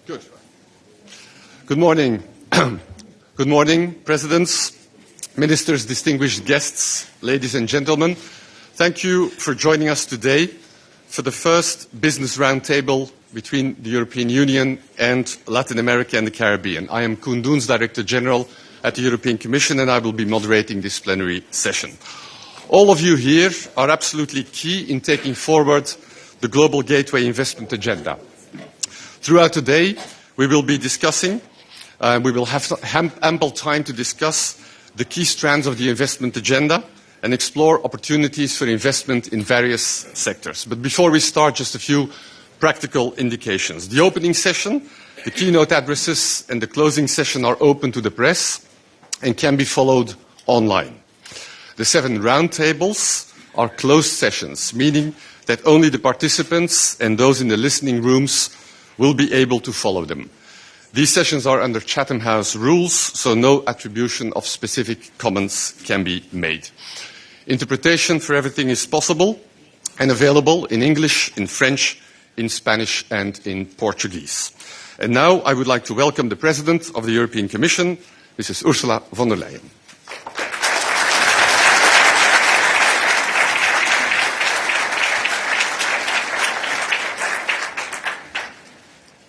Good. Good morning. Good morning, presidents, ministers, distinguished guests, ladies and gentlemen. Thank you for joining us today for the first business roundtable between the European Union and Latin America and the Caribbean. I am Koen Doens, Director General at the European Commission, and I will be moderating this plenary session. All of you here are absolutely key in taking forward the Global Gateway Investment Agenda. Throughout the day, we will be discussing, we will have ample time to discuss the key strands of the investment agenda and explore opportunities for investment in various sectors. But before we start, just a few practical indications. The opening session, the keynote addresses, and the closing session are open to the press and can be followed online. The 7 roundtables are closed sessions, meaning that only the participants and those in the listening rooms will be able to follow them. These sessions are under Chatham House rules, so no attribution of specific comments can be made. Interpretation for everything is possible and available in English, in French, in Spanish, and in Portuguese. And now I would like to welcome the President of the European Commission, Mrs. Ursula von der Leyen.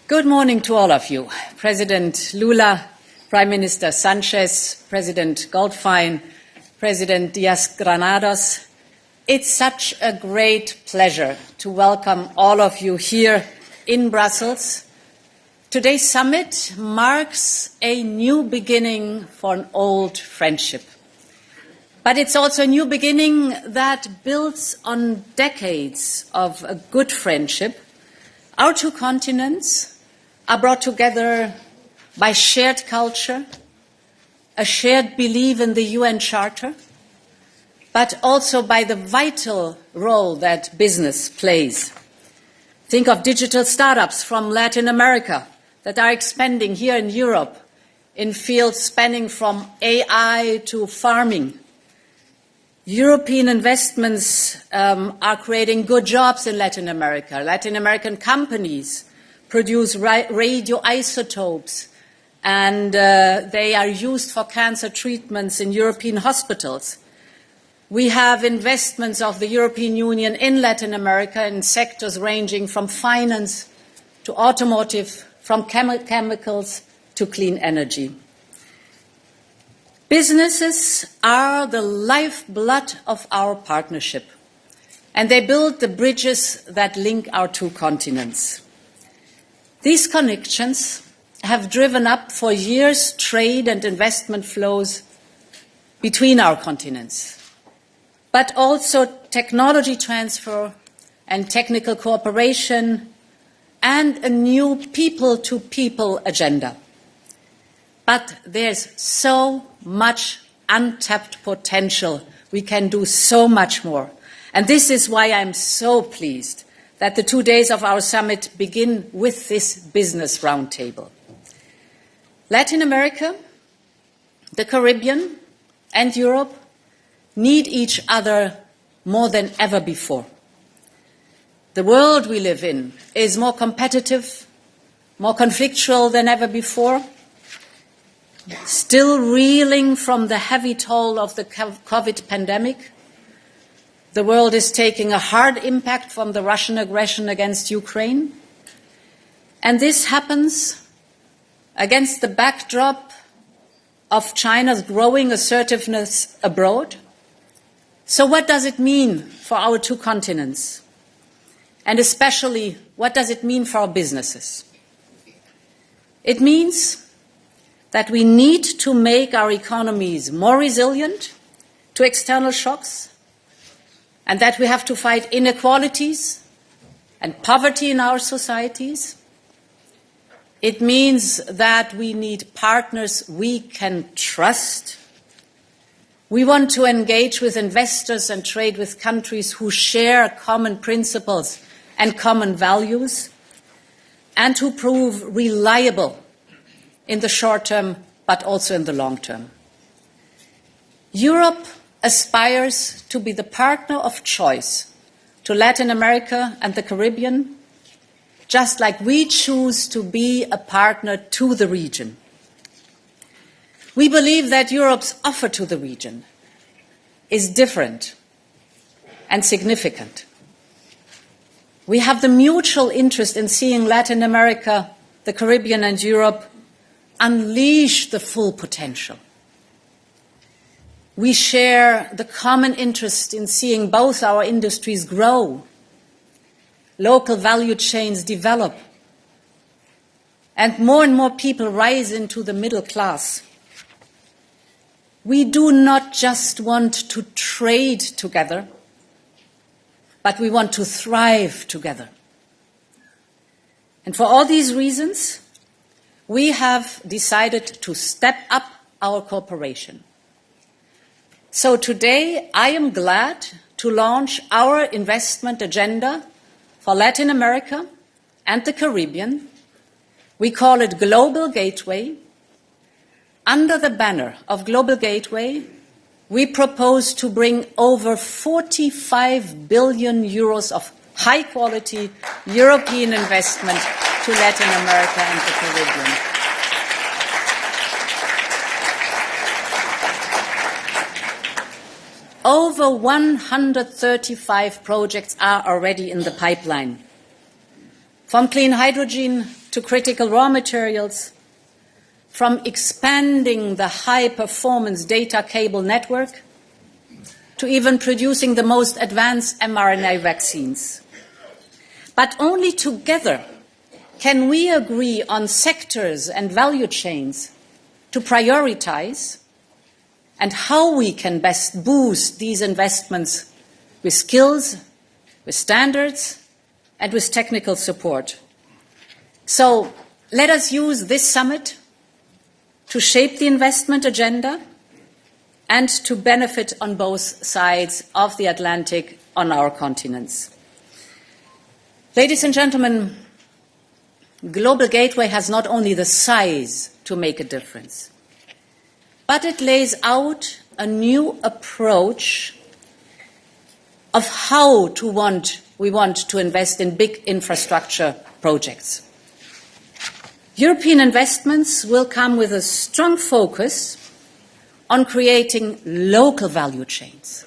Good morning to all of you. President Lula, Prime Minister Sanchez, President Goldfein, President Diaz-Granados. It's such a great pleasure to welcome all of you here in Brussels. Today's summit marks a new beginning for an old friendship. But it's also a new beginning that builds on decades of a good friendship. Our two continents are brought together by shared culture, a shared belief in the UN Charter, but also by the vital role that business plays. Think of digital startups from Latin America that are expanding here in Europe in fields spanning from AI to farming. European investments are creating good jobs in Latin America. Latin American companies produce radioisotopes, and they are used for cancer treatments in European hospitals. We have investments of the European Union in Latin America in sectors ranging from finance to automotive, from chemicals to clean energy. Businesses are the lifeblood of our partnership, and they build the bridges that link our two continents. These connections have driven up for years trade and investment flows between our continents, but also technology transfer and technical cooperation and a new people-to-people agenda. But there's so much untapped potential. We can do so much more. And this is why I'm so pleased that the 2 days of our summit begin with this business roundtable. Latin America, the Caribbean, and Europe need each other more than ever before. The world we live in is more competitive, more conflictual than ever before, still reeling from the heavy toll of the COVID pandemic. The world is taking a hard impact from the Russian aggression against Ukraine. And this happens against the backdrop of China's growing assertiveness abroad. So what does it mean for our two continents? And especially, what does it mean for our businesses? It means that we need to make our economies more resilient to external shocks, and that we have to fight inequalities and poverty in our societies. It means that we need partners we can trust. We want to engage with investors and trade with countries who share common principles and common values, and who prove reliable in the short term, but also in the long term. Europe aspires to be the partner of choice to Latin America and the Caribbean, just like we choose to be a partner to the region. We believe that Europe's offer to the region is different and significant. We have the mutual interest in seeing Latin America, the Caribbean, and Europe unleash the full potential. We share the common interest in seeing both our industries grow, local value chains develop, and more people rise into the middle class. We do not just want to trade together, but we want to thrive together. And for all these reasons, we have decided to step up our cooperation. So today, I am glad to launch our investment agenda for Latin America and the Caribbean. We call it Global Gateway. Under the banner of Global Gateway, we propose to bring over 45 billion euros of high-quality European investment to Latin America and the Caribbean. Over 135 projects are already in the pipeline, from clean hydrogen to critical raw materials, from expanding the high-performance data cable network to even producing the most advanced mRNA vaccines. But only together can we agree on sectors and value chains to prioritize and how we can best boost these investments with skills, with standards, and with technical support. So let us use this summit to shape the investment agenda and to benefit on both sides of the Atlantic on our continents. Ladies and gentlemen, Global Gateway has not only the size to make a difference, but it lays out a new approach of how we want to invest in big infrastructure projects. European investments will come with a strong focus on creating local value chains.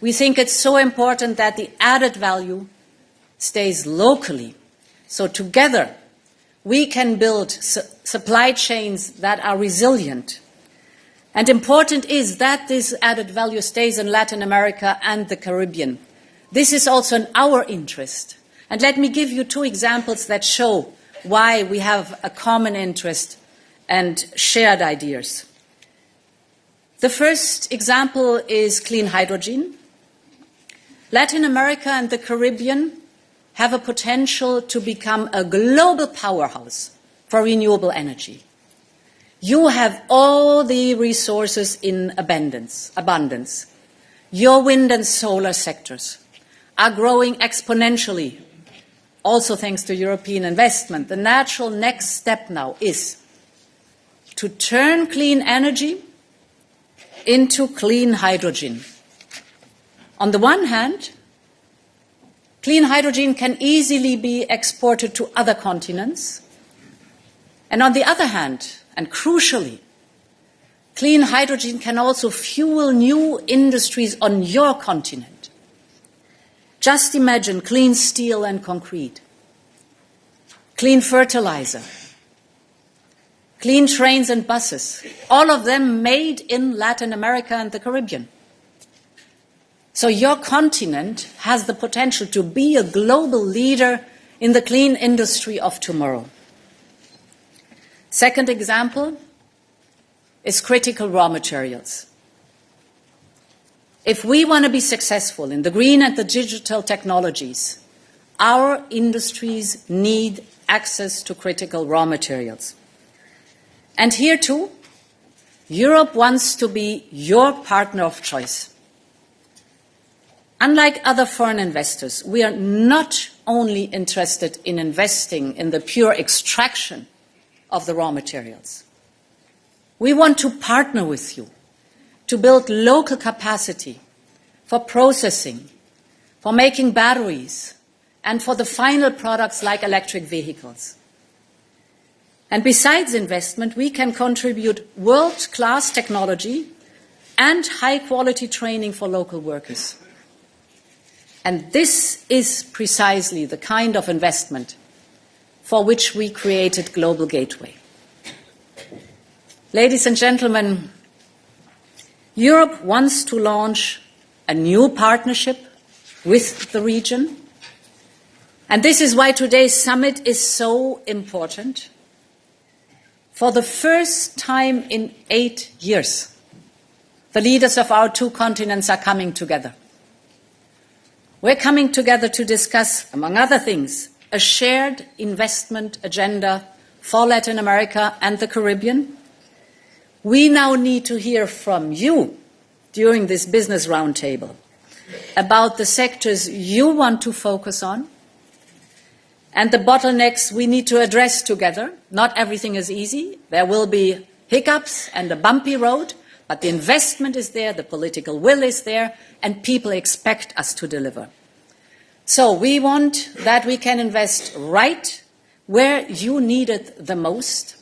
We think it's so important that the added value stays locally. So together, we can build supply chains that are resilient. And important is that this added value stays in Latin America and the Caribbean. This is also in our interest. And let me give you two examples that show why we have a common interest and shared ideas. The first example is clean hydrogen. Latin America and the Caribbean have a potential to become a global powerhouse for renewable energy. You have all the resources in abundance. Your wind and solar sectors are growing exponentially, also thanks to European investment. The natural next step now is to turn clean energy into clean hydrogen. On the one hand, clean hydrogen can easily be exported to other continents. And on the other hand, and crucially, clean hydrogen can also fuel new industries on your continent. Just imagine clean steel and concrete, clean fertilizer, clean trains and buses, all of them made in Latin America and the Caribbean. So your continent has the potential to be a global leader in the clean industry of tomorrow. Second example is critical raw materials. If we want to be successful in the green and the digital technologies, our industries need access to critical raw materials. And here too, Europe wants to be your partner of choice. Unlike other foreign investors, we are not only interested in investing in the pure extraction of the raw materials. We want to partner with you to build local capacity for processing, for making batteries, and for the final products like electric vehicles. And besides investment, we can contribute world-class technology and high-quality training for local workers. And this is precisely the kind of investment for which we created Global Gateway. Ladies and gentlemen, Europe wants to launch a new partnership with the region. And this is why today's summit is so important. For the first time in 8 years, the leaders of our two continents are coming together. We're coming together to discuss, among other things, a shared investment agenda for Latin America and the Caribbean. We now need to hear from you during this business roundtable about the sectors you want to focus on and the bottlenecks we need to address together. Not everything is easy. There will be hiccups and a bumpy road, but the investment is there, the political will is there, and people expect us to deliver. So we want that we can invest right where you need it the most.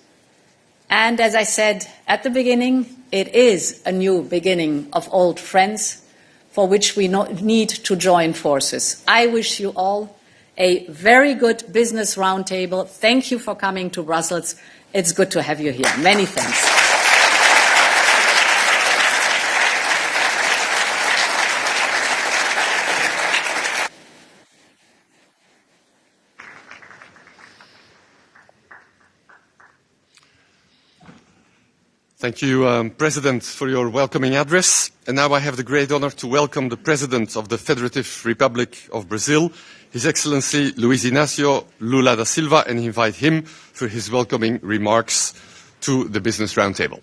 And as I said at the beginning, it is a new beginning of old friends for which we need to join forces. I wish you all a very good business roundtable. Thank you for coming to Brussels. It's good to have you here. Many thanks. Thank you, President, for your welcoming address. And now I have the great honor to welcome the President of the Federative Republic of Brazil, His Excellency Luiz Inácio Lula da Silva, and invite him for his welcoming remarks to the Business Roundtable.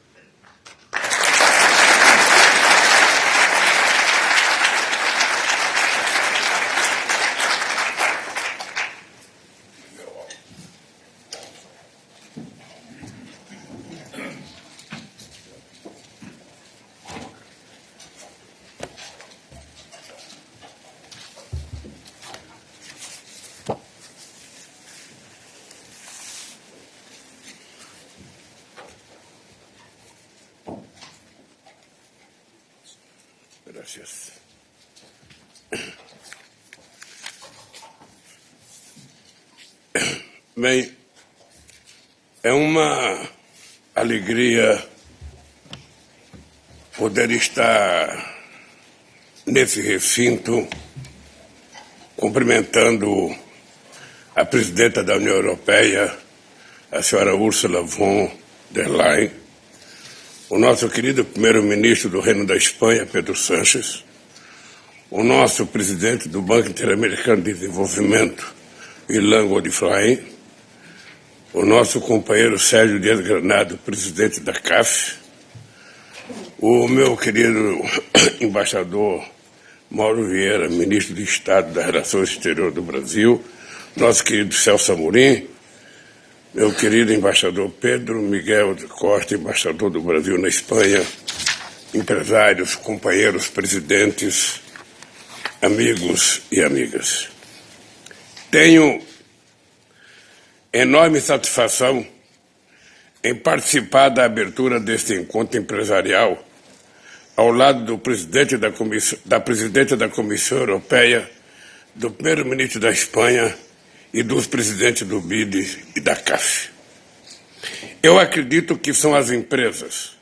Gracias. Bem, é uma alegria poder estar nesse recinto cumprimentando a presidenta da União Europeia, a senhora Ursula von der Leyen, o nosso querido primeiro-ministro do Reino da Espanha, Pedro Sánchez, o nosso presidente do Banco Interamericano de Desenvolvimento, Ilan Godfrey, o nosso companheiro Sérgio Dias Granado, presidente da CAF, o meu querido embaixador Mauro Vieira, ministro de Estado das Relações Exteriores do Brasil, nosso querido Celso Amorim, meu querido embaixador Pedro Miguel de Costa, embaixador do Brasil na Espanha, empresários, companheiros, presidentes, amigos e amigas. Tenho enorme satisfação em participar da abertura deste encontro empresarial ao lado do presidente da presidente da Comissão Europeia, do primeiro-ministro da Espanha e dos presidentes do BID e da CAF. Eu acredito que são as empresas,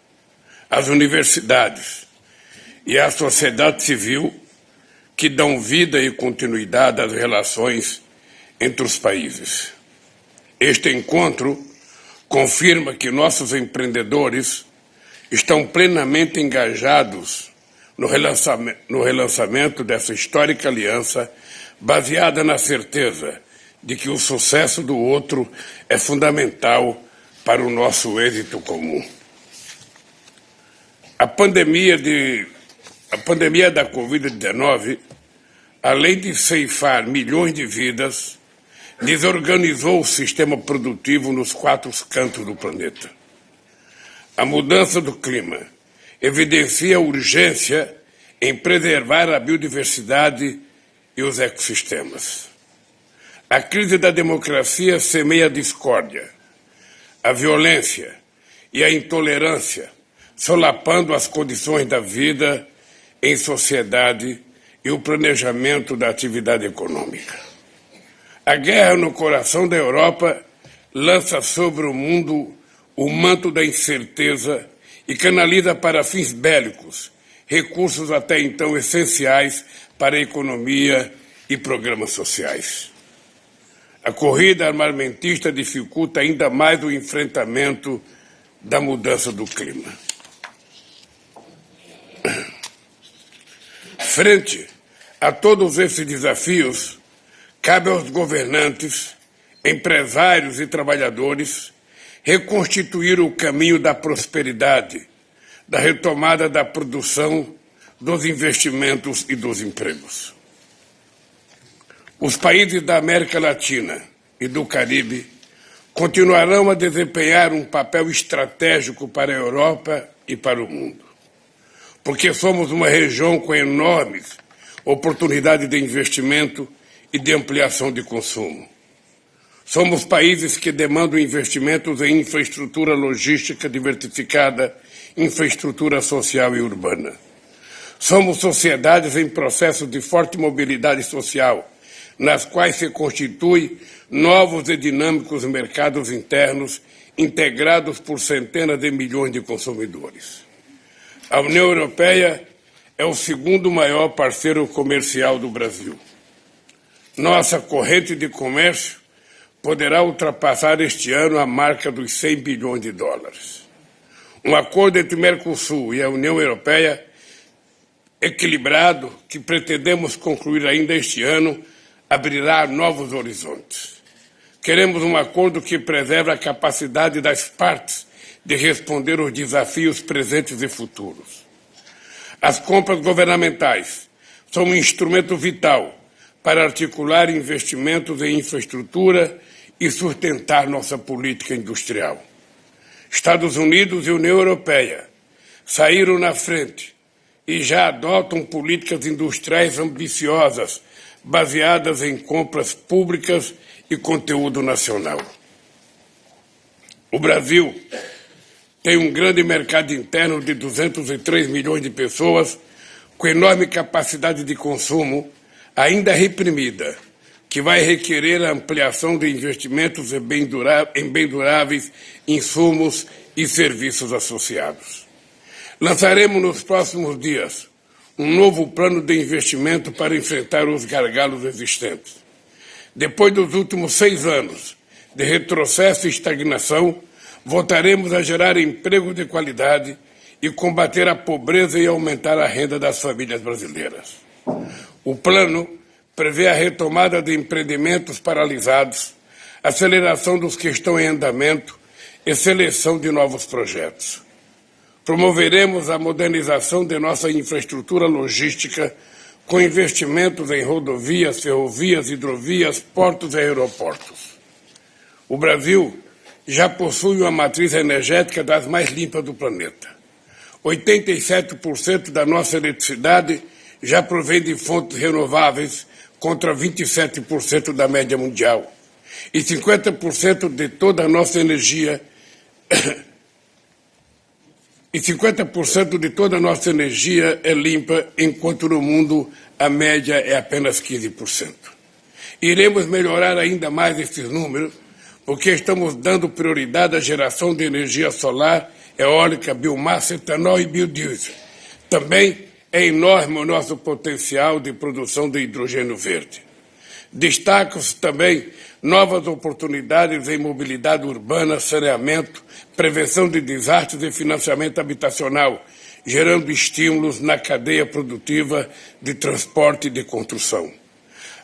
as universidades e a sociedade civil que dão vida e continuidade às relações entre os países. Este encontro confirma que nossos empreendedores estão plenamente engajados no relançamento dessa histórica aliança, baseada na certeza de que o sucesso do outro é fundamental para o nosso êxito comum. A pandemia da Covid-19, além de ceifar milhões de vidas, desorganizou o sistema produtivo nos 4 cantos do planeta. A mudança do clima evidencia a urgência em preservar a biodiversidade e os ecossistemas. A crise da democracia semeia a discórdia, a violência e a intolerância, solapando as condições da vida em sociedade e o planejamento da atividade econômica. A guerra no coração da Europa lança sobre o mundo o manto da incerteza e canaliza para fins bélicos recursos até então essenciais para a economia e programas sociais. A corrida armamentista dificulta ainda mais o enfrentamento da mudança do clima. Frente a todos esses desafios, cabe aos governantes, empresários e trabalhadores reconstituir o caminho da prosperidade, da retomada da produção, dos investimentos e dos empregos. Os países da América Latina e do Caribe continuarão a desempenhar um papel estratégico para a Europa e para o mundo, porque somos uma região com enormes oportunidades de investimento e de ampliação de consumo. Somos países que demandam investimentos em infraestrutura logística diversificada, infraestrutura social e urbana. Somos sociedades em processo de forte mobilidade social, nas quais se constituem novos e dinâmicos mercados internos integrados por centenas de milhões de consumidores. A União Europeia é o segundo maior parceiro comercial do Brasil. Nossa corrente de comércio poderá ultrapassar este ano a marca dos 100 bilhões de dólares. Um acordo entre Mercosul e a União Europeia equilibrado, que pretendemos concluir ainda este ano, abrirá novos horizontes. Queremos um acordo que preserve a capacidade das partes de responder aos desafios presentes e futuros. As compras governamentais são um instrumento vital para articular investimentos em infraestrutura e sustentar nossa política industrial. Estados Unidos e União Europeia saíram na frente e já adotam políticas industriais ambiciosas, baseadas em compras públicas e conteúdo nacional. O Brasil tem um grande mercado interno de 203 milhões de pessoas, com enorme capacidade de consumo, ainda reprimida, que vai requerer a ampliação de investimentos em bens duráveis, insumos e serviços associados. Lançaremos nos próximos dias um novo plano de investimento para enfrentar os gargalos existentes. Depois dos últimos 6 anos de retrocesso e estagnação, voltaremos a gerar emprego de qualidade e combater a pobreza e aumentar a renda das famílias brasileiras. O plano prevê a retomada de empreendimentos paralisados, aceleração dos que estão em andamento e seleção de novos projetos. Promoveremos a modernização de nossa infraestrutura logística com investimentos em rodovias, ferrovias, hidrovias, portos e aeroportos. O Brasil já possui uma matriz energética das mais limpas do planeta. 87% da nossa eletricidade já provém de fontes renováveis, contra 27% da média mundial. E 50% de toda a nossa energia é limpa, enquanto no mundo a média é apenas 15%. Iremos melhorar ainda mais esses números, porque estamos dando prioridade à geração de energia solar, eólica, biomassa, etanol e biodiesel. Também é enorme o nosso potencial de produção de hidrogênio verde. Destacam-se também novas oportunidades em mobilidade urbana, saneamento, prevenção de desastres e financiamento habitacional, gerando estímulos na cadeia produtiva de transporte e de construção.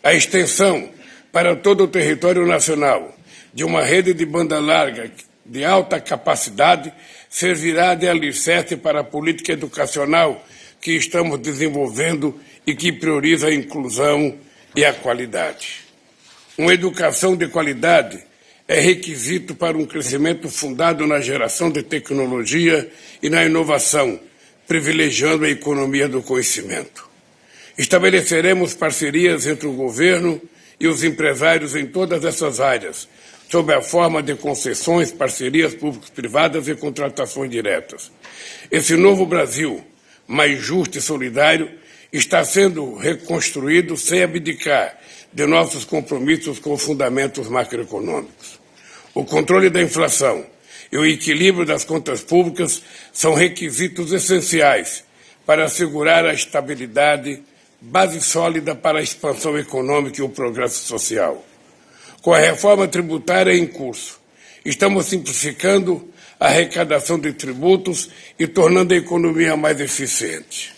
A extensão para todo o território nacional de uma rede de banda larga de alta capacidade servirá de alicerce para a política educacional que estamos desenvolvendo e que prioriza a inclusão e a qualidade. Uma educação de qualidade é requisito para um crescimento fundado na geração de tecnologia e na inovação, privilegiando a economia do conhecimento. Estabeleceremos parcerias entre o governo e os empresários em todas essas áreas, sob a forma de concessões, parcerias públicas-privadas e contratações diretas. Esse novo Brasil, mais justo e solidário, está sendo reconstruído sem abdicar de nossos compromissos com fundamentos macroeconômicos. O controle da inflação e o equilíbrio das contas públicas são requisitos essenciais para assegurar a estabilidade, base sólida para a expansão econômica e o progresso social. Com a reforma tributária em curso, estamos simplificando a arrecadação de tributos e tornando a economia mais eficiente.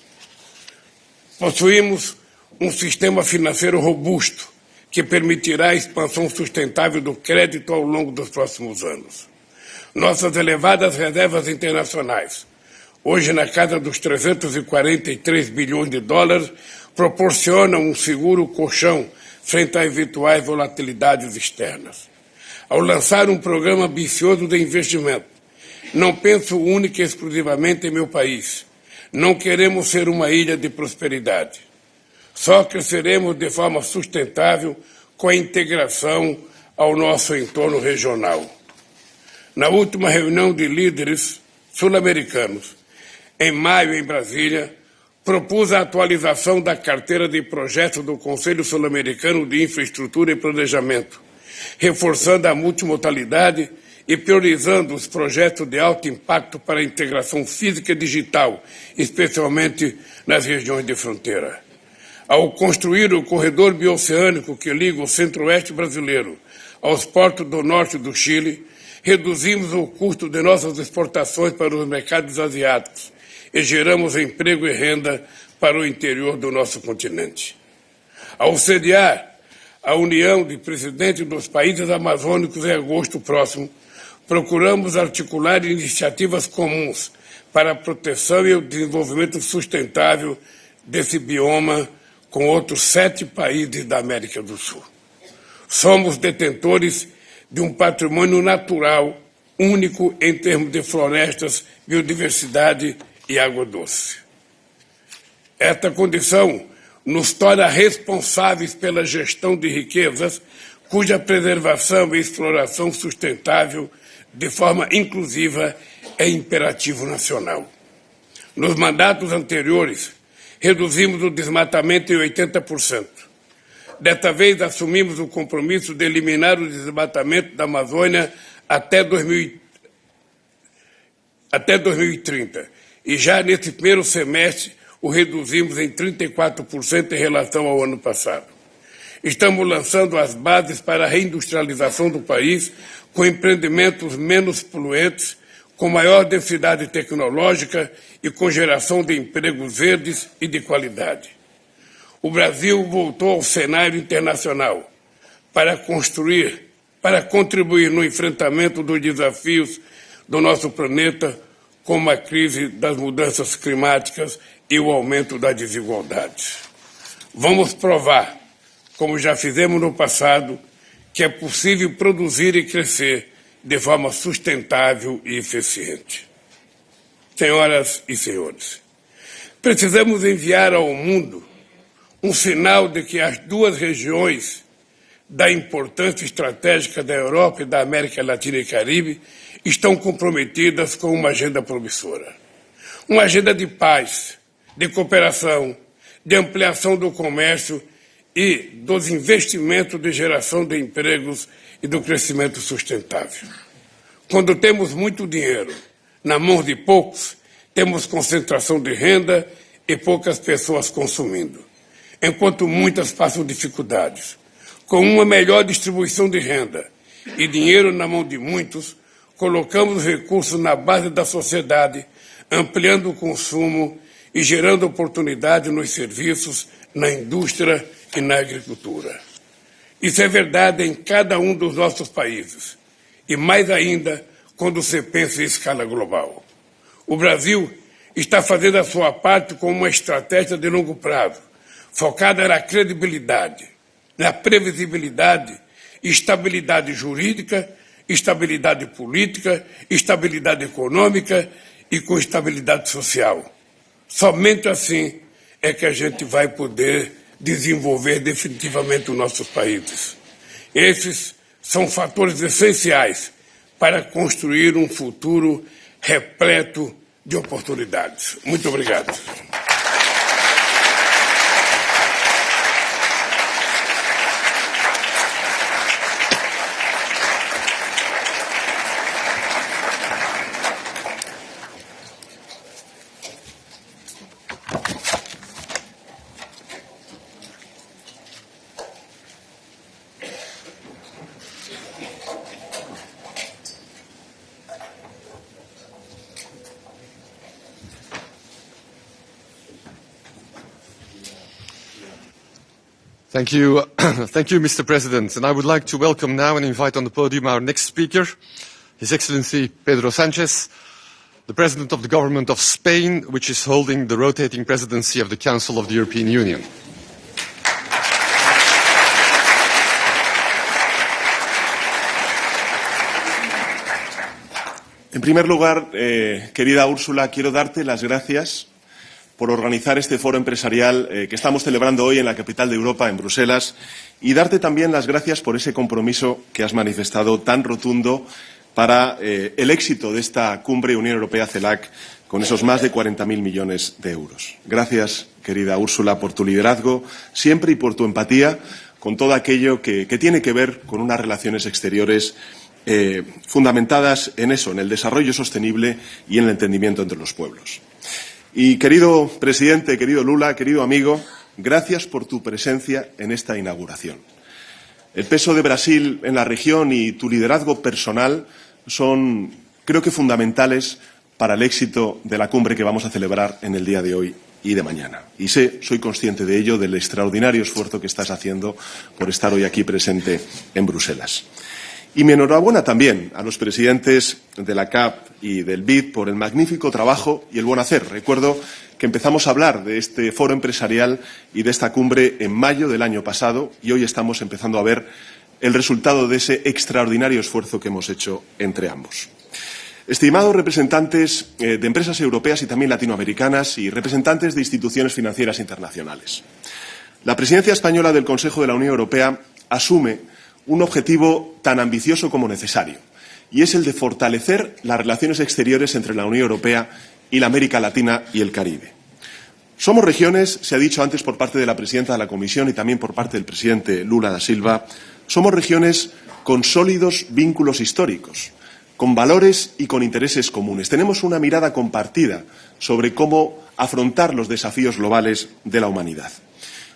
Possuímos um sistema financeiro robusto que permitirá a expansão sustentável do crédito ao longo dos próximos anos. Nossas elevadas reservas internacionais, hoje na casa dos 343 bilhões de dólares, proporcionam um seguro colchão frente a eventuais volatilidades externas. Ao lançar um programa ambicioso de investimento, não penso única e exclusivamente em meu país. Não queremos ser uma ilha de prosperidade. Só cresceremos de forma sustentável com a integração ao nosso entorno regional. Na última reunião de líderes sul-americanos, em maio, em Brasília, propus a atualização da carteira de projetos do Conselho Sul-Americano de Infraestrutura e Planejamento, reforçando a multimodalidade e priorizando os projetos de alto impacto para a integração física e digital, especialmente nas regiões de fronteira. Ao construir o corredor bioceânico que liga o centro-oeste brasileiro aos portos do norte do Chile, reduzimos o custo de nossas exportações para os mercados asiáticos e geramos emprego e renda para o interior do nosso continente. Ao sediar a União de Presidentes dos Países Amazônicos em agosto próximo, procuramos articular iniciativas comuns para a proteção e o desenvolvimento sustentável desse bioma com outros 7 países da América do Sul. Somos detentores de um patrimônio natural único em termos de florestas, biodiversidade e água doce. Esta condição nos torna responsáveis pela gestão de riquezas cuja preservação e exploração sustentável de forma inclusiva é imperativo nacional. Nos mandatos anteriores, reduzimos o desmatamento em 80%. Desta vez, assumimos o compromisso de eliminar o desmatamento da Amazônia até 2030. E já nesse primeiro semestre, o reduzimos em 34% em relação ao ano passado. Estamos lançando as bases para a reindustrialização do país com empreendimentos menos poluentes, com maior densidade tecnológica e com geração de empregos verdes e de qualidade. o Brasil voltou ao cenário internacional para contribuir no enfrentamento dos desafios do nosso planeta, como a crise das mudanças climáticas e o aumento das desigualdades. Vamos provar, como já fizemos no passado, que é possível produzir e crescer de forma sustentável e eficiente. Senhoras e senhores, precisamos enviar ao mundo um sinal de que as duas regiões da importância estratégica da Europa e da América Latina e Caribe estão comprometidas com uma agenda promissora. Uma agenda de paz, de cooperação, de ampliação do comércio e dos investimentos de geração de empregos e do crescimento sustentável. Quando temos muito dinheiro na mão de poucos, temos concentração de renda e poucas pessoas consumindo, enquanto muitas passam dificuldades. Com uma melhor distribuição de renda e dinheiro na mão de muitos, colocamos recursos na base da sociedade, ampliando o consumo e gerando oportunidade nos serviços, na indústria e na agricultura. Isso é verdade em cada um dos nossos países, e mais ainda quando se pensa em escala global. O Brasil está fazendo a sua parte com uma estratégia de longo prazo, focada na credibilidade, na previsibilidade, estabilidade jurídica, estabilidade política, estabilidade econômica e com estabilidade social. Somente assim é que a gente vai poder desenvolver definitivamente os nossos países. Esses são fatores essenciais para construir um futuro repleto de oportunidades. Muito obrigado. Thank you. Thank you, Mr. President. And I would like to welcome now and invite on the podium our next speaker, His Excellency Pedro Sánchez, the President of the Government of Spain, which is holding the rotating presidency of the Council of the European Union. En primer lugar, querida Úrsula, quiero darte las gracias por organizar este foro empresarial que estamos celebrando hoy en la capital de Europa, en Bruselas, y darte también las gracias por ese compromiso que has manifestado tan rotundo para el éxito de esta cumbre Unión Europea-CELAC con esos más de 40.000 millones de euros. Gracias, querida Úrsula, por tu liderazgo siempre y por tu empatía con todo aquello que tiene que ver con unas relaciones exteriores fundamentadas en eso, en el desarrollo sostenible y en el entendimiento entre los pueblos. Y querido presidente, querido Lula, querido amigo, gracias por tu presencia en esta inauguración. El peso de Brasil en la región y tu liderazgo personal son, creo que, fundamentales para el éxito de la cumbre que vamos a celebrar en el día de hoy y de mañana. Y soy consciente de ello, del extraordinario esfuerzo que estás haciendo por estar hoy aquí presente en Bruselas. Y mi enhorabuena también a los presidentes de la CAP y del BID por el magnífico trabajo y el buen hacer. Recuerdo que empezamos a hablar de este foro empresarial y de esta cumbre en mayo del año pasado y hoy estamos empezando a ver el resultado de ese extraordinario esfuerzo que hemos hecho entre ambos. Estimados representantes de empresas europeas y también latinoamericanas y representantes de instituciones financieras internacionales, la presidencia española del Consejo de la Unión Europea asume un objetivo tan ambicioso como necesario, y es el de fortalecer las relaciones exteriores entre la Unión Europea y la América Latina y el Caribe. Somos regiones, se ha dicho antes por parte de la presidenta de la Comisión y también por parte del presidente Lula da Silva, somos regiones con sólidos vínculos históricos, con valores y con intereses comunes. Tenemos una mirada compartida sobre cómo afrontar los desafíos globales de la humanidad.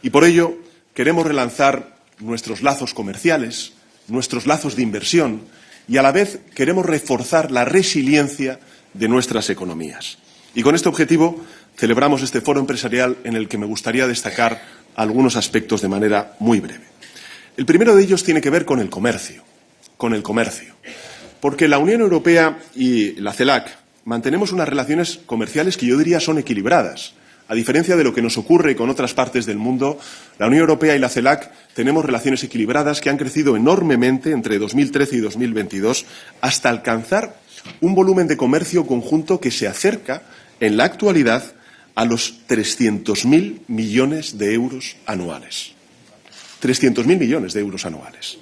Y por ello queremos relanzar nuestros lazos comerciales, nuestros lazos de inversión y a la vez queremos reforzar la resiliencia de nuestras economías. Y con este objetivo celebramos este foro empresarial en el que me gustaría destacar algunos aspectos de manera muy breve. El primero de ellos tiene que ver con el comercio. Porque la Unión Europea y la CELAC mantenemos unas relaciones comerciales que yo diría son equilibradas. A diferencia de lo que nos ocurre con otras partes del mundo, la Unión Europea y la CELAC tenemos relaciones equilibradas que han crecido enormemente entre 2013 y 2022 hasta alcanzar un volumen de comercio conjunto que se acerca en la actualidad a los 300.000 millones de euros anuales. 300.000 millones de euros anuales.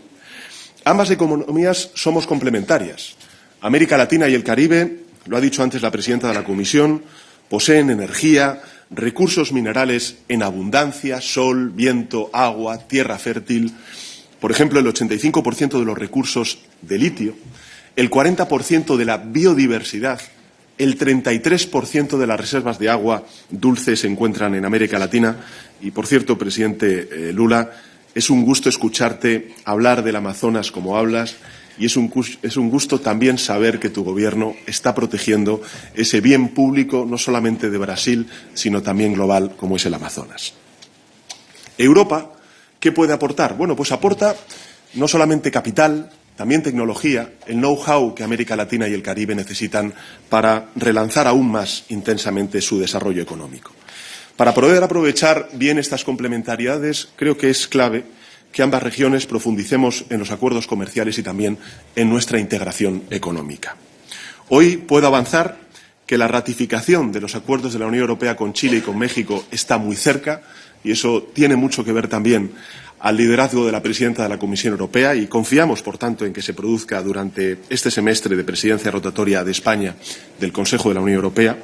Ambas economías somos complementarias. América Latina y el Caribe, lo ha dicho antes la presidenta de la Comisión, poseen energía, recursos minerales en abundancia, sol, viento, agua, tierra fértil. Por ejemplo, el 85% de los recursos de litio, el 40% de la biodiversidad, el 33% de las reservas de agua dulce se encuentran en América Latina. Y, por cierto, presidente Lula, es un gusto escucharte hablar del Amazonas como hablas y es un gusto también saber que tu gobierno está protegiendo ese bien público no solamente de Brasil, sino también global como es el Amazonas. Europa, ¿qué puede aportar? Bueno, pues aporta no solamente capital, también tecnología, el know-how que América Latina y el Caribe necesitan para relanzar aún más intensamente su desarrollo económico. Para poder aprovechar bien estas complementariedades, creo que es clave que ambas regiones profundicemos en los acuerdos comerciales y también en nuestra integración económica. Hoy puedo avanzar que la ratificación de los acuerdos de la Unión Europea con Chile y con México está muy cerca y eso tiene mucho que ver también al liderazgo de la presidenta de la Comisión Europea y confiamos, por tanto, en que se produzca durante este semestre de presidencia rotatoria de España del Consejo de la Unión Europea.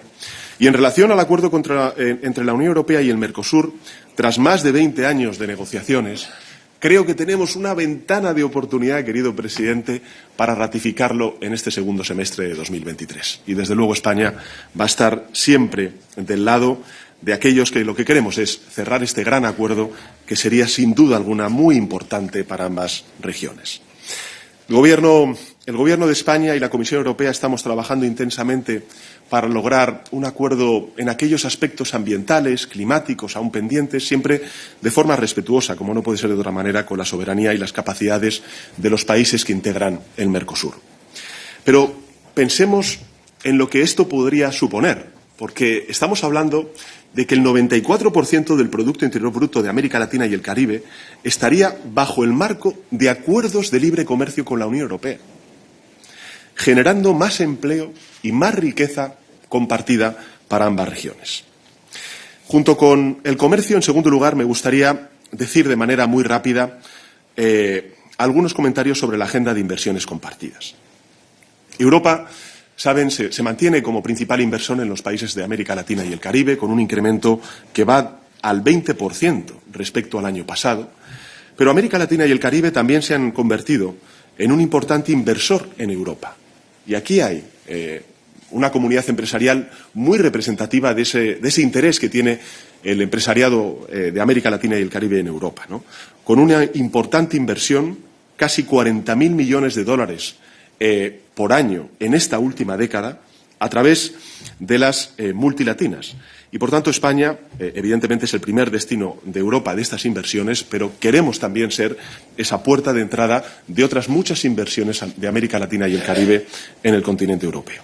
Y en relación al acuerdo entre la Unión Europea y el Mercosur, tras más de 20 años de negociaciones, creo que tenemos una ventana de oportunidad, querido presidente, para ratificarlo en este segundo semestre de 2023. Y, desde luego, España va a estar siempre del lado de aquellos que lo que queremos es cerrar este gran acuerdo que sería, sin duda alguna, muy importante para ambas regiones. El Gobierno de España y la Comisión Europea estamos trabajando intensamente para lograr un acuerdo en aquellos aspectos ambientales, climáticos, aún pendientes, siempre de forma respetuosa, como no puede ser de otra manera, con la soberanía y las capacidades de los países que integran el Mercosur. Pero pensemos en lo que esto podría suponer, porque estamos hablando de que el 94% del Producto Interior Bruto de América Latina y el Caribe estaría bajo el marco de acuerdos de libre comercio con la Unión Europea, generando más empleo y más riqueza compartida para ambas regiones. Junto con el comercio, en segundo lugar, me gustaría decir de manera muy rápida algunos comentarios sobre la agenda de inversiones compartidas. Europa, saben, se mantiene como principal inversor en los países de América Latina y el Caribe, con un incremento que va al 20% respecto al año pasado. Pero América Latina y el Caribe también se han convertido en un importante inversor en Europa. Y aquí hay una comunidad empresarial muy representativa de ese interés que tiene el empresariado de América Latina y el Caribe en Europa, ¿no? Con una importante inversión, casi 40.000 millones de dólares por año en esta última década, a través de las multilatinas. Y, por tanto, España, evidentemente, es el primer destino de Europa de estas inversiones, pero queremos también ser esa puerta de entrada de otras muchas inversiones de América Latina y el Caribe en el continente europeo.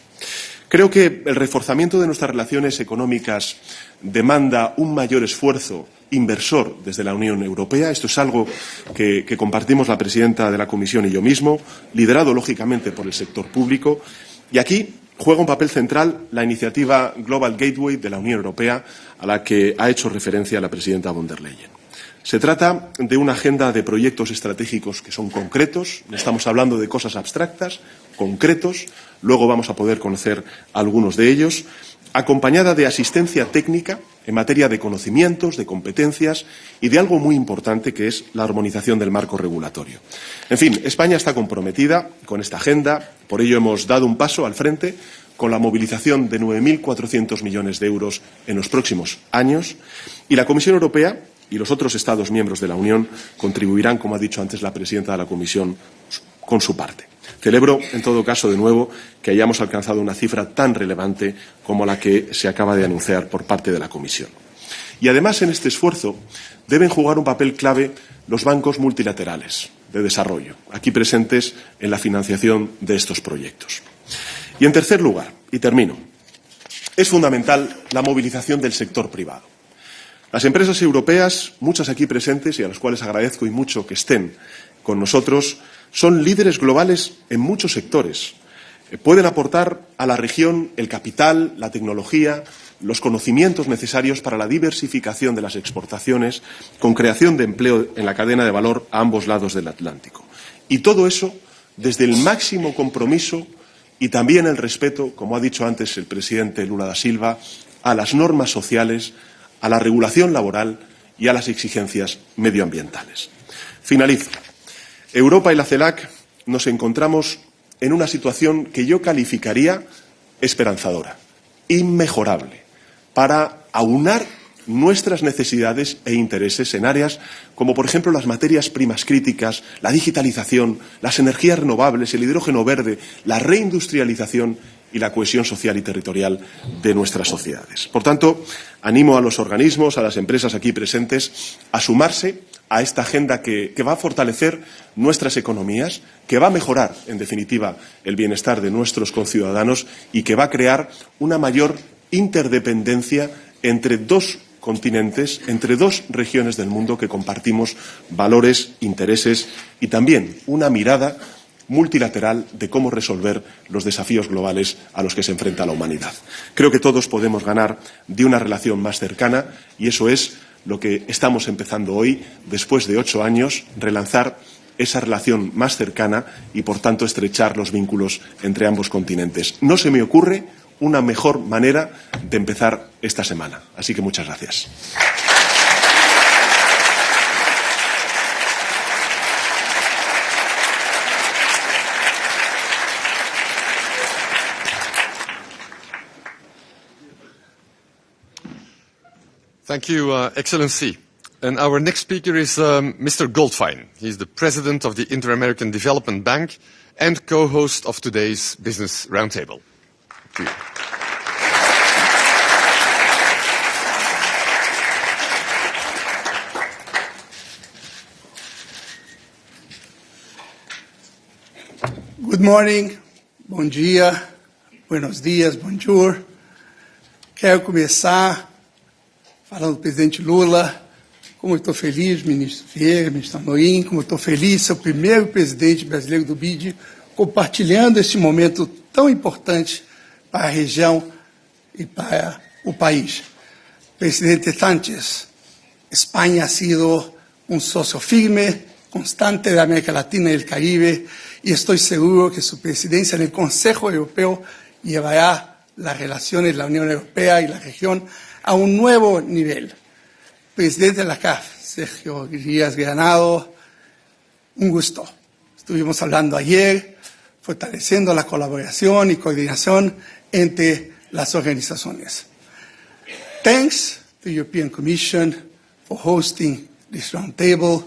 Creo que el reforzamiento de nuestras relaciones económicas demanda un mayor esfuerzo inversor desde la Unión Europea. Esto es algo que compartimos la presidenta de la Comisión y yo mismo, liderado, lógicamente, por el sector público. Y aquí juega un papel central la iniciativa Global Gateway de la Unión Europea, a la que ha hecho referencia la presidenta von der Leyen. Se trata de una agenda de proyectos estratégicos que son concretos, no estamos hablando de cosas abstractas, concretos, luego vamos a poder conocer algunos de ellos, acompañada de asistencia técnica en materia de conocimientos, de competencias y de algo muy importante que es la armonización del marco regulatorio. En fin, España está comprometida con esta agenda, por ello hemos dado un paso al frente con la movilización de 9.400 millones de euros en los próximos años y la Comisión Europea y los otros Estados miembros de la Unión contribuirán, como ha dicho antes la presidenta de la Comisión, con su parte. Celebro, en todo caso, de nuevo, que hayamos alcanzado una cifra tan relevante como la que se acaba de anunciar por parte de la Comisión. Y además en este esfuerzo deben jugar un papel clave los bancos multilaterales de desarrollo, aquí presentes en la financiación de estos proyectos. Y en tercer lugar, y termino, es fundamental la movilización del sector privado. Las empresas europeas, muchas aquí presentes y a las cuales agradezco y mucho que estén con nosotros, son líderes globales en muchos sectores. Pueden aportar a la región el capital, la tecnología, los conocimientos necesarios para la diversificación de las exportaciones, con creación de empleo en la cadena de valor a ambos lados del Atlántico. Y todo eso desde el máximo compromiso y también el respeto, como ha dicho antes el presidente Lula da Silva, a las normas sociales, a la regulación laboral y a las exigencias medioambientales. Finalizo. Europa y la CELAC nos encontramos en una situación que yo calificaría esperanzadora, inmejorable, para aunar nuestras necesidades e intereses en áreas como, por ejemplo, las materias primas críticas, la digitalización, las energías renovables, el hidrógeno verde, la reindustrialización y la cohesión social y territorial de nuestras sociedades. Por tanto, animo a los organismos, a las empresas aquí presentes, a sumarse a esta agenda que va a fortalecer nuestras economías, que va a mejorar, en definitiva, el bienestar de nuestros conciudadanos y que va a crear una mayor interdependencia entre dos continentes, entre dos regiones del mundo que compartimos valores, intereses y también una mirada multilateral de cómo resolver los desafíos globales a los que se enfrenta la humanidad. Creo que todos podemos ganar de una relación más cercana y eso es lo que estamos empezando hoy, después de 8 años, relanzar esa relación más cercana y, por tanto, estrechar los vínculos entre ambos continentes. No se me ocurre una mejor manera de empezar esta semana. Así que muchas gracias. Thank you, Excellency. And our next speaker is Mr. Goldfein. He is the president of the Inter-American Development Bank and co-host of today's Business Roundtable. Thank you. Good morning, bom dia, buenos dias, bonjour. Quero começar falando do presidente Lula, como eu estou feliz, ministro Vieira, ministro Amorim, como eu estou feliz, ser o primeiro presidente brasileiro do BID, compartilhando este momento tão importante para a região e para o país. Presidente Sánchez, España ha sido un socio firme, constante de América Latina y el Caribe, y estoy seguro que su presidencia en el Consejo Europeo llevará las relaciones de la Unión Europea y la región a un nuevo nivel. Presidente de la CAF, Sergio Díaz Granado, un gusto. Estuvimos hablando ayer, fortaleciendo la colaboración y coordinación entre las organizaciones. Thanks to the European Commission for hosting this roundtable.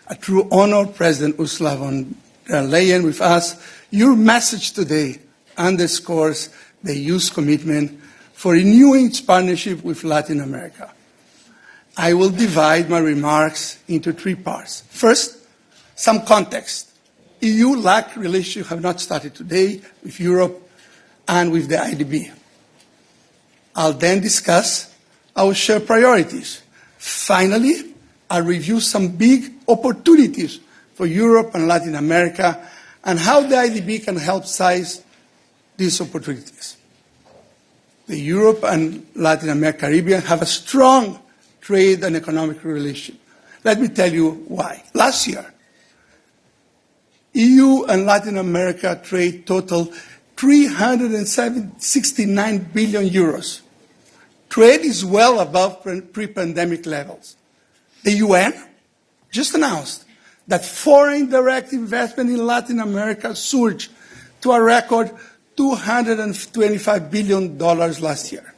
A true honor, President Ursula von der Leyen with us. Your message today underscores the EU's commitment for renewing its partnership with Latin America. I will divide my remarks into 3 parts. First, some context. EU-LAC relations have not started today with Europe and with the IDB. I'll then discuss our shared priorities. Finally, I'll review some big opportunities for Europe and Latin America and how the IDB can help seize these opportunities. The Europe and Latin America Caribbean have a strong trade and economic relation. Let me tell you why. Last year, EU and Latin America trade totaled 369 billion euros. Trade is well above pre-pandemic levels. The UN just announced that foreign direct investment in Latin America surged to a record $225 billion last year.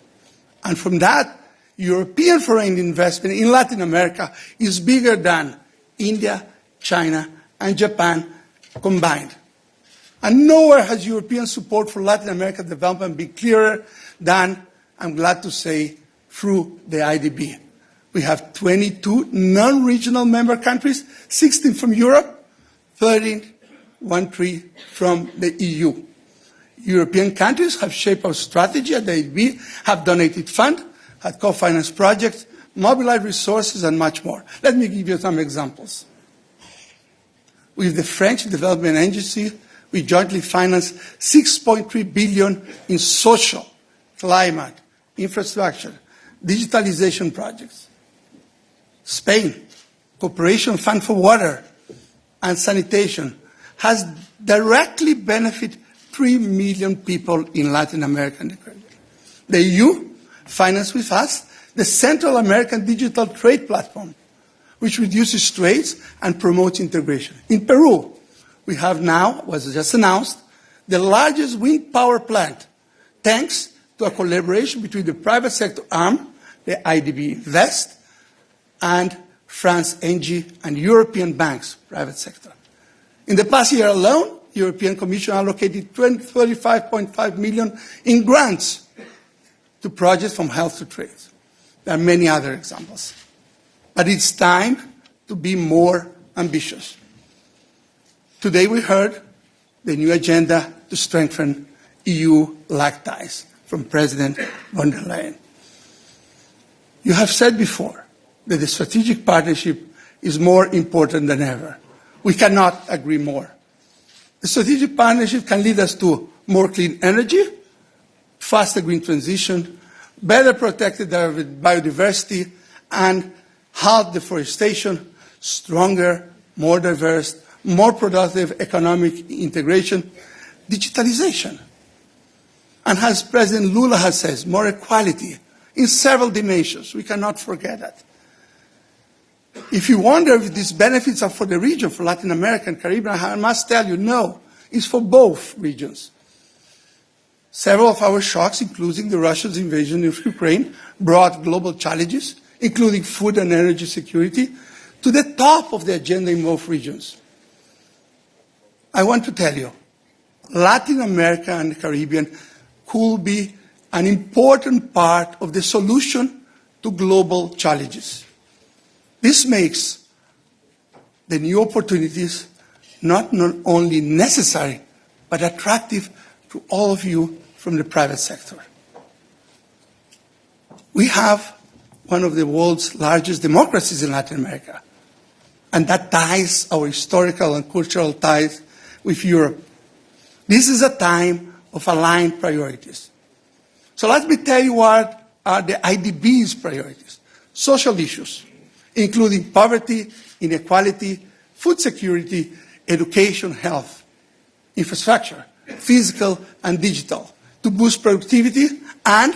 And from that, European foreign investment in Latin America is bigger than India, China, and Japan combined. And nowhere has European support for Latin American development been clearer than, I'm glad to say, through the IDB. We have 22 non-regional member countries, 16 from Europe, 13 from the EU. European countries have shaped our strategy at the AIB, have donated funds, have co-financed projects, mobilized resources, and much more. Let me give you some examples. With the French Development Agency, we jointly financed 6.3 billion in social, climate, infrastructure, digitalization projects. Spain, Cooperation Fund for Water and Sanitation, has directly benefited 3 million people in Latin America and the Caribbean. The EU financed with us the Central American Digital Trade Platform, which reduces trades and promotes integration. In Peru, we have now, was just announced, the largest wind power plant, thanks to a collaboration between the private sector arm, the IDB Invest, and France Engie and European banks, private sector. In the past year alone, the European Commission allocated 35.5 million in grants to projects from health to trade. There are many other examples. But it's time to be more ambitious. Today we heard the new agenda to strengthen EU-LAC ties from President von der Leyen. You have said before that the strategic partnership is more important than ever. We cannot agree more. The strategic partnership can lead us to more clean energy, faster green transition, better protected biodiversity, and halt deforestation, stronger, more diverse, more productive economic integration, digitalization. And as President Lula has said, more equality in several dimensions. We cannot forget that. If you wonder if these benefits are for the region, for Latin America and Caribbean, I must tell you, no, it's for both regions. Several of our shocks, including the Russia's invasion of Ukraine, brought global challenges, including food and energy security, to the top of the agenda in both regions. I want to tell you, Latin America and the Caribbean could be an important part of the solution to global challenges. This makes the new opportunities not only necessary, but attractive to all of you from the private sector. We have one of the world's largest democracies in Latin America, and that ties our historical and cultural ties with Europe. This is a time of aligned priorities. So let me tell you what are the IDB's priorities. Social issues, including poverty, inequality, food security, education, health, infrastructure, physical and digital, to boost productivity and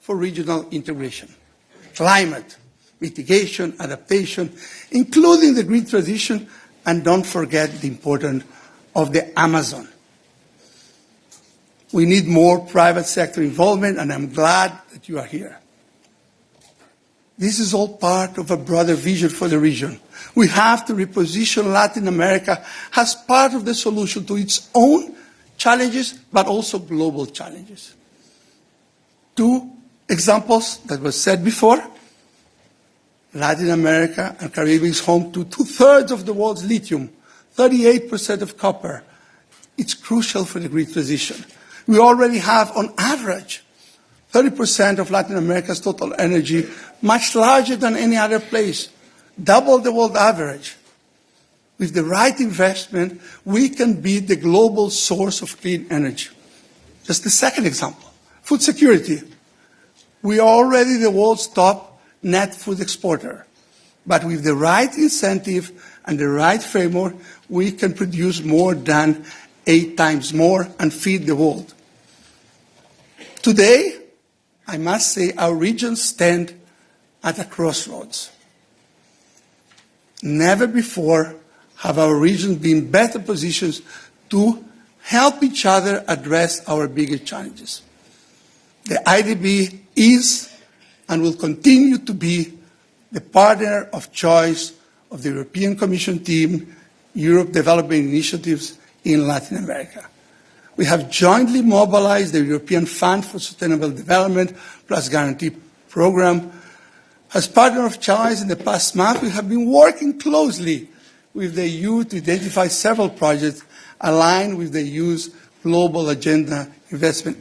for regional integration. Climate, mitigation, adaptation, including the green transition, and don't forget the importance of the Amazon. We need more private sector involvement, and I'm glad that you are here. This is all part of a broader vision for the region. We have to reposition Latin America as part of the solution to its own challenges, but also global challenges. Two examples that were said before. Latin America and Caribbean is home to 2/3 of the world's lithium, 38% of copper. It's crucial for the green transition. We already have, on average, 30% of Latin America's total energy, much larger than any other place, double the world average. With the right investment, we can be the global source of clean energy. Just the second example, food security. We are already the world's top net food exporter. But with the right incentive and the right framework, we can produce more than 8 times more and feed the world. Today, I must say our regions stand at a crossroads. Never before have our regions been better positioned to help each other address our biggest challenges. The IDB is and will continue to be the partner of choice of the European Commission team, Europe Development Initiatives in Latin America. We have jointly mobilized the European Fund for Sustainable Development plus Guarantee Program As partner of choice in the past month, we have been working closely with the EU to identify several projects aligned with the EU's global agenda investment,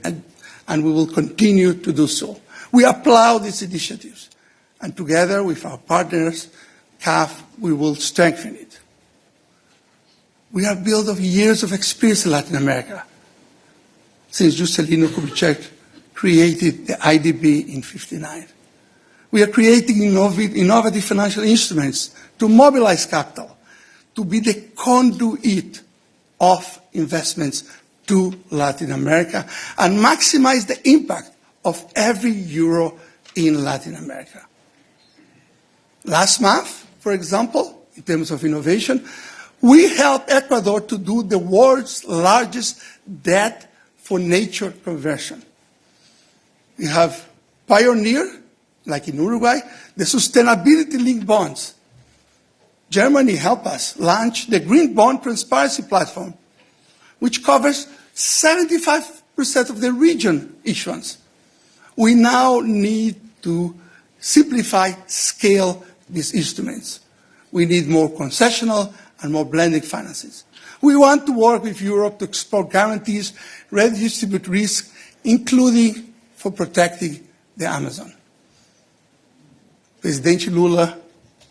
and we will continue to do so. We applaud these initiatives, and together with our partners, CAF, we will strengthen it. We are built of years of experience in Latin America, since Juscelino Kubitschek created the IDB in 1959. We are creating innovative financial instruments to mobilize capital, to be the conduit of investments to Latin America, and maximize the impact of every euro in Latin America. Last month, for example, in terms of innovation, we helped Ecuador to do the world's largest debt for nature conversion. We have pioneered, like in Uruguay, the sustainability-linked bonds. Germany helped us launch the Green Bond Transparency Platform, which covers 75% of the region issuance. We now need to simplify, scale these instruments. We need more concessional and more blended finances. We want to work with Europe to explore guarantees, redistribute risk, including for protecting the Amazon. Presidente Lula,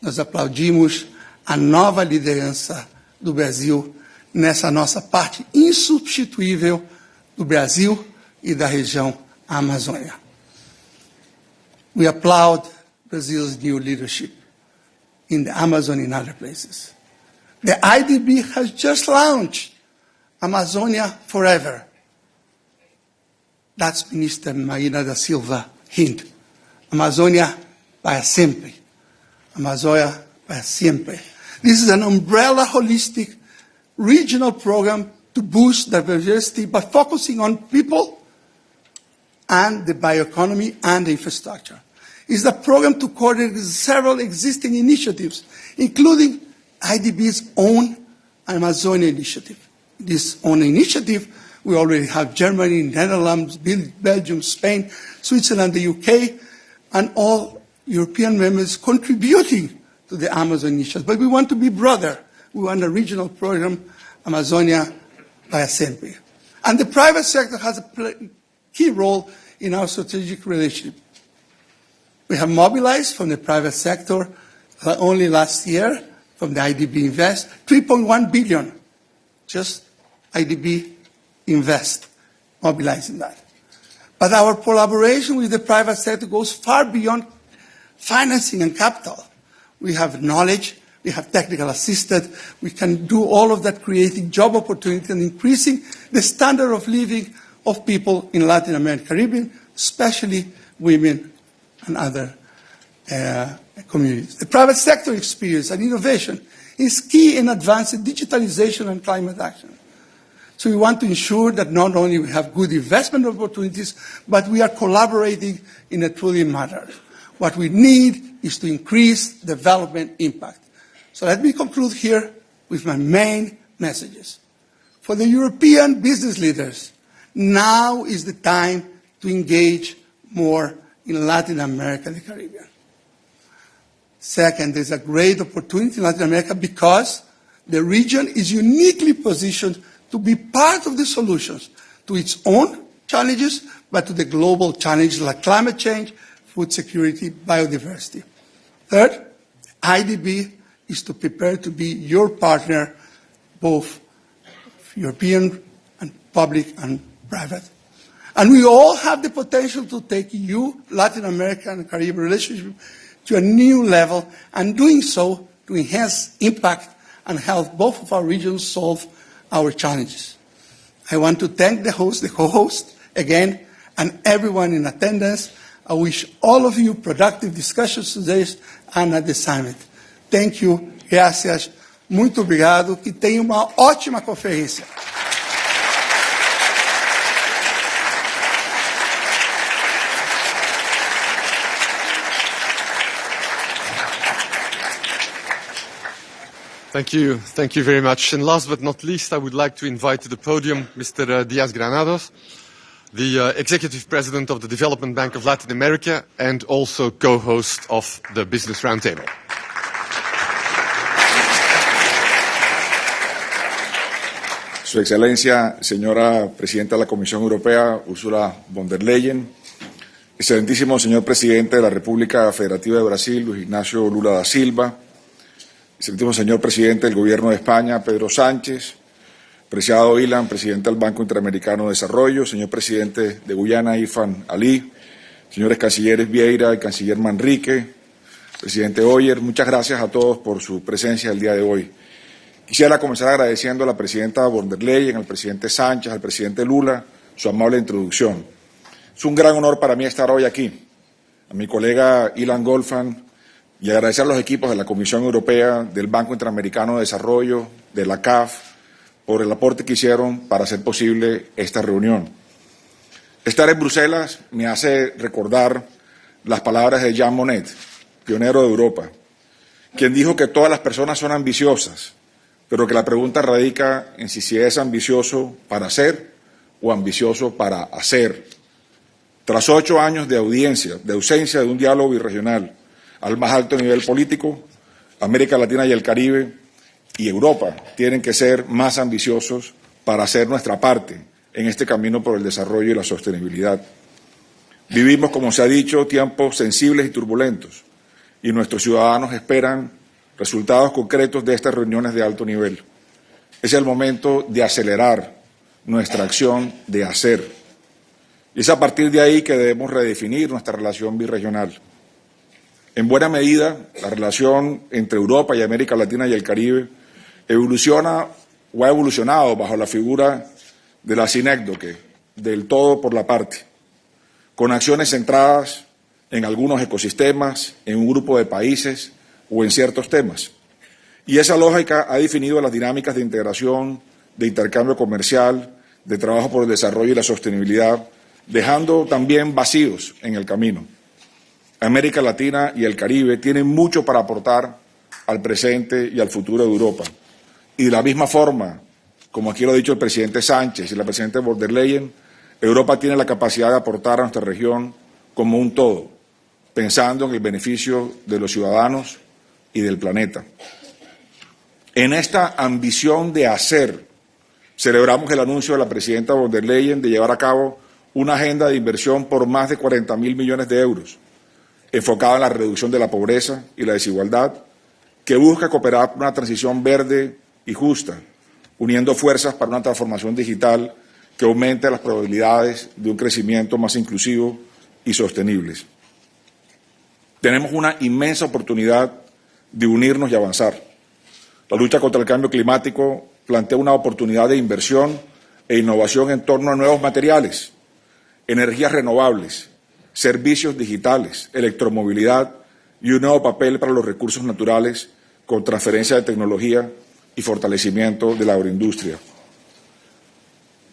nós aplaudimos a nova liderança do Brasil nessa nossa parte insubstituível do Brasil e da região Amazônia. We applaud Brazil's new leadership in the Amazon and other places. The IDB has just launched Amazonia Forever. That's Minister Marina da Silva hint. Amazonia para sempre. Amazonia para siempre. This is an umbrella holistic regional program to boost diversity by focusing on people and the bioeconomy and the infrastructure. It's a program to coordinate several existing initiatives, including IDB's own Amazonia initiative. This own initiative, we already have Germany, Netherlands, Belgium, Spain, Switzerland, the UK, and all European members contributing to the Amazon initiative. But we want to be broader. We want a regional program, Amazonia para siempre. And the private sector has a key role in our strategic relationship. We have mobilized from the private sector only last year, from the IDB Invest, 3.1 billion, just IDB Invest, mobilizing that. But our collaboration with the private sector goes far beyond financing and capital. We have knowledge, we have technical assistance, we can do all of that, creating job opportunities and increasing the standard of living of people in Latin America, Caribbean, especially women and other communities. The private sector experience and innovation is key in advancing digitalization and climate action. So we want to ensure that not only we have good investment opportunities, but we are collaborating in a truly matter. What we need is to increase development impact. So let me conclude here with my main messages. For the European business leaders, now is the time to engage more in Latin America and the Caribbean. Second, there's a great opportunity in Latin America because the region is uniquely positioned to be part of the solutions to its own challenges, but to the global challenges like climate change, food security, biodiversity. Third, IDB is to prepare to be your partner, both European and public and private. And we all have the potential to take you, Latin America and Caribbean relationship to a new level, and doing so to enhance impact and help both of our regions solve our challenges. I want to thank the host, the co-host, again, and everyone in attendance. I wish all of you productive discussions today and at the summit. Thank you, gracias, muito obrigado, e tenha uma ótima conferência. Thank you. Thank you very much. And last but not least, I would like to invite to the podium Mr. Diaz Granados, the Executive President of the Development Bank of Latin America and also co-host of the Business Roundtable. Su Excelencia, señora Presidenta de la Comisión Europea, Ursula von der Leyen, excelentísimo señor Presidente de la República Federativa de Brasil, Luis Ignacio Lula da Silva, excelentísimo señor Presidente del Gobierno de España, Pedro Sánchez, preciado Ilan, Presidente del Banco Interamericano de Desarrollo, señor Presidente de Guyana, Irfan Ali, señores Cancilleres Vieira y Canciller Manrique, Presidente Hoyer, muchas gracias a todos por su presencia el día de hoy. Quisiera comenzar agradeciendo a la Presidenta von der Leyen, al Presidente Sánchez, al Presidente Lula, su amable introducción. Es un gran honor para mí estar hoy aquí. A mi colega Ilan Goldfein y agradecer a los equipos de la Comisión Europea, del Banco Interamericano de Desarrollo, de la CAF, por el aporte que hicieron para hacer posible esta reunión. Estar en Bruselas me hace recordar las palabras de Jean Monnet, pionero de Europa, quien dijo que todas las personas son ambiciosas, pero que la pregunta radica en si es ambicioso para ser o ambicioso para hacer. Tras 8 años de ausencia de un diálogo birregional al más alto nivel político, América Latina y el Caribe y Europa tienen que ser más ambiciosos para hacer nuestra parte en este camino por el desarrollo y la sostenibilidad. Vivimos, como se ha dicho, tiempos sensibles y turbulentos, y nuestros ciudadanos esperan resultados concretos de estas reuniones de alto nivel. Es el momento de acelerar nuestra acción de hacer. Y es a partir de ahí que debemos redefinir nuestra relación birregional. En buena medida, la relación entre Europa y América Latina y el Caribe evoluciona o ha evolucionado bajo la figura de la sinécdoque, del todo por la parte, con acciones centradas en algunos ecosistemas, en un grupo de países o en ciertos temas. Y esa lógica ha definido las dinámicas de integración, de intercambio comercial, de trabajo por el desarrollo y la sostenibilidad, dejando también vacíos en el camino. América Latina y el Caribe tienen mucho para aportar al presente y al futuro de Europa. Y de la misma forma, como aquí lo ha dicho el presidente Sánchez y la presidenta von der Leyen, Europa tiene la capacidad de aportar a nuestra región como un todo, pensando en el beneficio de los ciudadanos y del planeta. En esta ambición de hacer, celebramos el anuncio de la presidenta von der Leyen de llevar a cabo una agenda de inversión por más de 40.000 millones de euros, enfocada en la reducción de la pobreza y la desigualdad, que busca cooperar por una transición verde y justa, uniendo fuerzas para una transformación digital que aumente las probabilidades de un crecimiento más inclusivo y sostenible. Tenemos una inmensa oportunidad de unirnos y avanzar. La lucha contra el cambio climático plantea una oportunidad de inversión e innovación en torno a nuevos materiales, energías renovables, servicios digitales, electromovilidad y un nuevo papel para los recursos naturales con transferencia de tecnología y fortalecimiento de la agroindustria.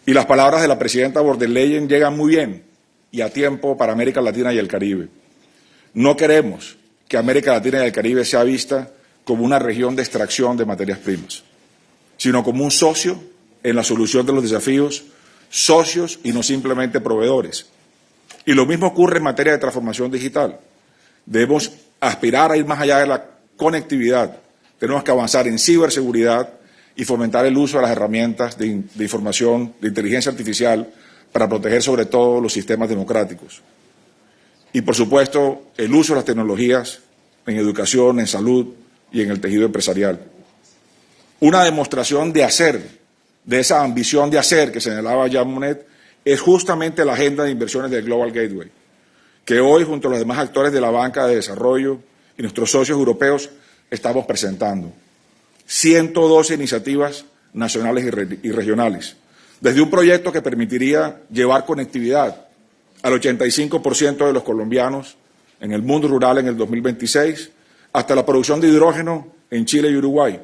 Y las palabras de la presidenta von der Leyen llegan muy bien y a tiempo para América Latina y el Caribe. No queremos que América Latina y el Caribe sea vista como una región de extracción de materias primas, sino como un socio en la solución de los desafíos, socios y no simplemente proveedores. Y lo mismo ocurre en materia de transformación digital. Debemos aspirar a ir más allá de la conectividad. Tenemos que avanzar en ciberseguridad y fomentar el uso de las herramientas de información, de inteligencia artificial, para proteger sobre todo los sistemas democráticos. Y, por supuesto, el uso de las tecnologías en educación, en salud y en el tejido empresarial. Una demostración de hacer, de esa ambición de hacer que señalaba Jean Monnet, es justamente la agenda de inversiones del Global Gateway, que hoy, junto a los demás actores de la banca de desarrollo y nuestros socios europeos, estamos presentando. 112 iniciativas nacionales y regionales, desde un proyecto que permitiría llevar conectividad al 85% de los colombianos en el mundo rural en el 2026, hasta la producción de hidrógeno en Chile y Uruguay,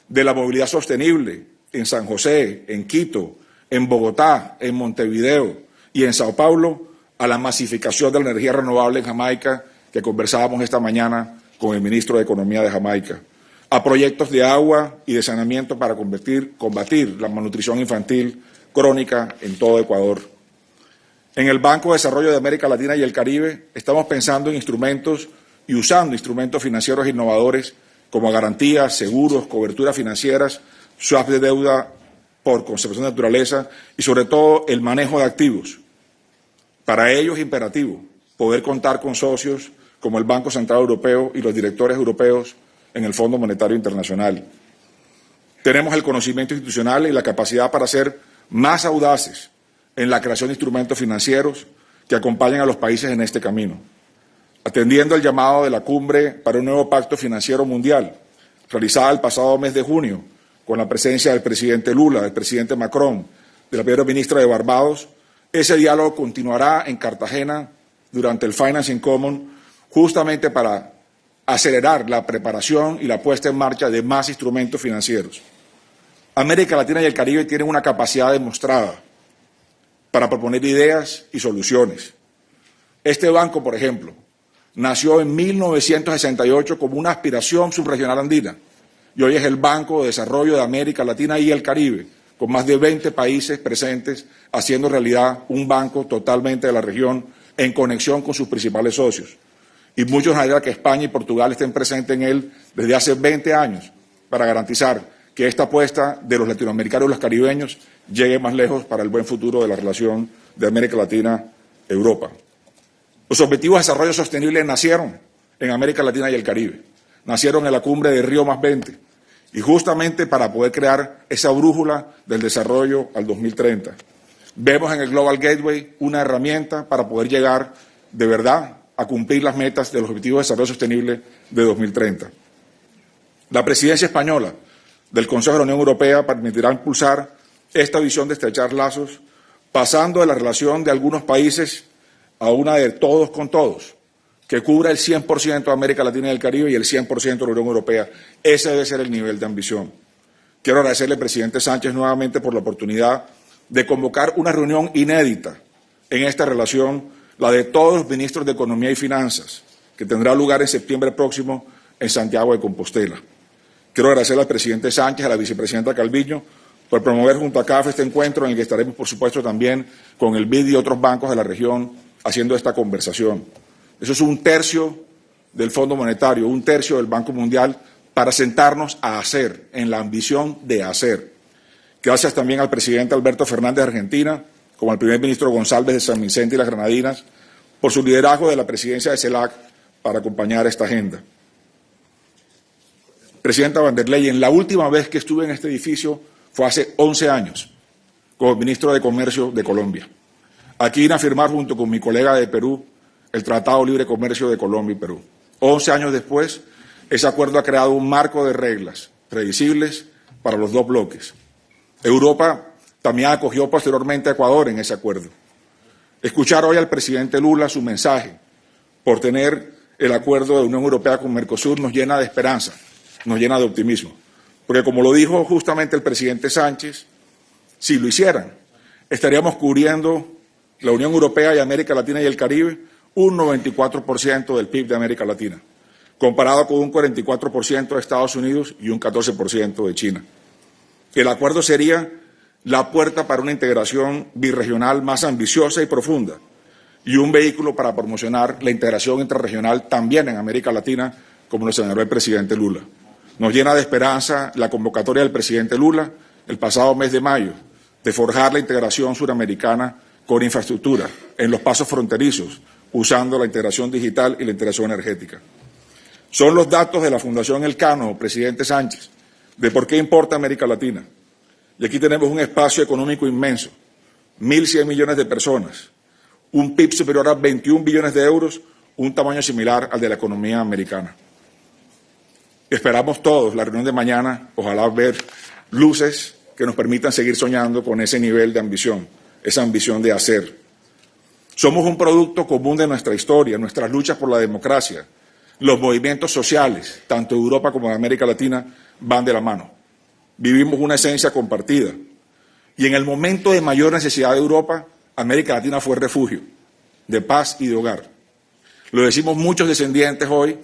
de la movilidad sostenible en San José, en Quito, en Bogotá, en Montevideo y en Sao Paulo, a la masificación de la energía renovable en Jamaica, que conversábamos esta mañana con el ministro de Economía de Jamaica, a proyectos de agua y de saneamiento para combatir la malnutrición infantil crónica en todo Ecuador. En el Banco de Desarrollo de América Latina y el Caribe estamos pensando en instrumentos y usando instrumentos financieros innovadores como garantías, seguros, coberturas financieras, swaps de deuda por conservación de naturaleza y sobre todo el manejo de activos. Para ello es imperativo poder contar con socios como el Banco Central Europeo y los directores europeos en el Fondo Monetario Internacional. Tenemos el conocimiento institucional y la capacidad para ser más audaces en la creación de instrumentos financieros que acompañen a los países en este camino. Atendiendo el llamado de la Cumbre para un nuevo Pacto Financiero Mundial, realizada el pasado mes de junio, con la presencia del presidente Lula, del presidente Macron, de la primera ministra de Barbados, ese diálogo continuará en Cartagena durante el Financing Common, justamente para acelerar la preparación y la puesta en marcha de más instrumentos financieros. América Latina y el Caribe tienen una capacidad demostrada para proponer ideas y soluciones. Este banco, por ejemplo, nació en 1968 como una aspiración subregional andina y hoy es el Banco de Desarrollo de América Latina y el Caribe, con más de 20 países presentes, haciendo realidad un banco totalmente de la región en conexión con sus principales socios. Y muchos alegan que España y Portugal estén presentes en él desde hace 20 años para garantizar que esta apuesta de los latinoamericanos y los caribeños llegue más lejos para el buen futuro de la relación de América Latina-Europa. Los Objetivos de Desarrollo Sostenible nacieron en América Latina y el Caribe, nacieron en la cumbre de Río +20 y justamente para poder crear esa brújula del desarrollo al 2030. Vemos en el Global Gateway una herramienta para poder llegar de verdad a cumplir las metas de los Objetivos de Desarrollo Sostenible de 2030. La presidencia española del Consejo de la Unión Europea permitirá impulsar esta visión de estrechar lazos, pasando de la relación de algunos países a una de todos con todos, que cubra el 100% de América Latina y el Caribe y el 100% de la Unión Europea. Ese debe ser el nivel de ambición. Quiero agradecerle al presidente Sánchez nuevamente por la oportunidad de convocar una reunión inédita en esta relación, la de todos los ministros de Economía y Finanzas, que tendrá lugar en septiembre próximo en Santiago de Compostela. Quiero agradecerle al presidente Sánchez, a la vicepresidenta Calviño, por promover junto a CAF este encuentro en el que estaremos, por supuesto, también con el BID y otros bancos de la región haciendo esta conversación. Eso es 1/3 del Fondo Monetario, 1/3 del Banco Mundial, para sentarnos a hacer, en la ambición de hacer. Gracias también al presidente Alberto Fernández de Argentina, como al primer ministro González de San Vicente y las Granadinas, por su liderazgo de la presidencia de CELAC para acompañar esta agenda. Presidenta von der Leyen, la última vez que estuve en este edificio fue hace 11 años, como ministro de Comercio de Colombia. Aquí vine a firmar junto con mi colega de Perú el Tratado de Libre Comercio de Colombia y Perú. 11 años después, ese acuerdo ha creado un marco de reglas previsibles para los dos bloques. Europa también acogió posteriormente a Ecuador en ese acuerdo. Escuchar hoy al presidente Lula su mensaje por tener el acuerdo de Unión Europea con Mercosur nos llena de esperanza, nos llena de optimismo. Porque como lo dijo justamente el presidente Sánchez, si lo hicieran, estaríamos cubriendo la Unión Europea y América Latina y el Caribe un 94% del PIB de América Latina, comparado con un 44% de Estados Unidos y un 14% de China. El acuerdo sería la puerta para una integración birregional más ambiciosa y profunda y un vehículo para promocionar la integración intrarregional también en América Latina, como lo señaló el presidente Lula. Nos llena de esperanza la convocatoria del presidente Lula el pasado mes de mayo de forjar la integración suramericana con infraestructura en los pasos fronterizos, usando la integración digital y la integración energética. Son los datos de la Fundación Elcano, presidente Sánchez, de por qué importa América Latina. Y aquí tenemos un espacio económico inmenso, 1.100 millones de personas, un PIB superior a 21 billones de euros, un tamaño similar al de la economía americana. Esperamos todos la reunión de mañana, ojalá ver luces que nos permitan seguir soñando con ese nivel de ambición, esa ambición de hacer. Somos un producto común de nuestra historia, nuestras luchas por la democracia, los movimientos sociales, tanto de Europa como de América Latina, van de la mano. Vivimos una esencia compartida. Y en el momento de mayor necesidad de Europa, América Latina fue refugio de paz y de hogar. Lo decimos muchos descendientes hoy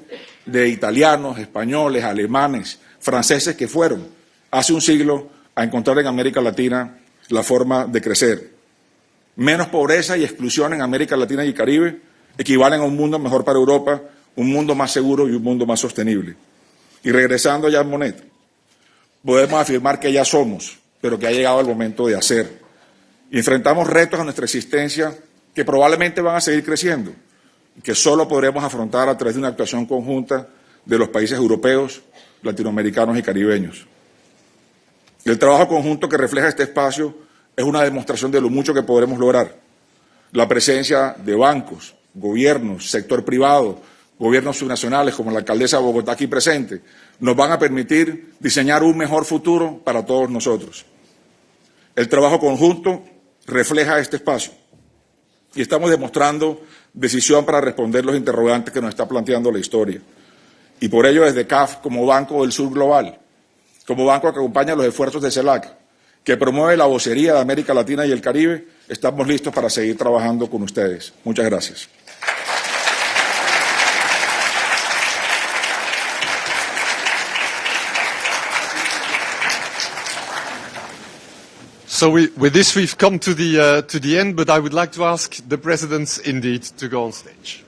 de italianos, españoles, alemanes, franceses que fueron hace un siglo a encontrar en América Latina la forma de crecer. Menos pobreza y exclusión en América Latina y Caribe equivalen a un mundo mejor para Europa, un mundo más seguro y un mundo más sostenible. Y regresando ya a Monnet, podemos afirmar que ya somos, pero que ha llegado el momento de hacer. Y enfrentamos retos a nuestra existencia que probablemente van a seguir creciendo, y que solo podremos afrontar a través de una actuación conjunta de los países europeos, latinoamericanos y caribeños. El trabajo conjunto que refleja este espacio es una demostración de lo mucho que podremos lograr. La presencia de bancos, gobiernos, sector privado, gobiernos subnacionales como la alcaldesa de Bogotá aquí presente, nos van a permitir diseñar un mejor futuro para todos nosotros. El trabajo conjunto refleja este espacio y estamos demostrando decisión para responder los interrogantes que nos está planteando la historia. Y por ello, desde CAF, como Banco del Sur Global, como banco que acompaña los esfuerzos de CELAC, que promueve la vocería de América Latina y el Caribe, estamos listos para seguir trabajando con ustedes. Muchas gracias. So with this, we've come to the end, but I would like to ask the presidents indeed to go on stage.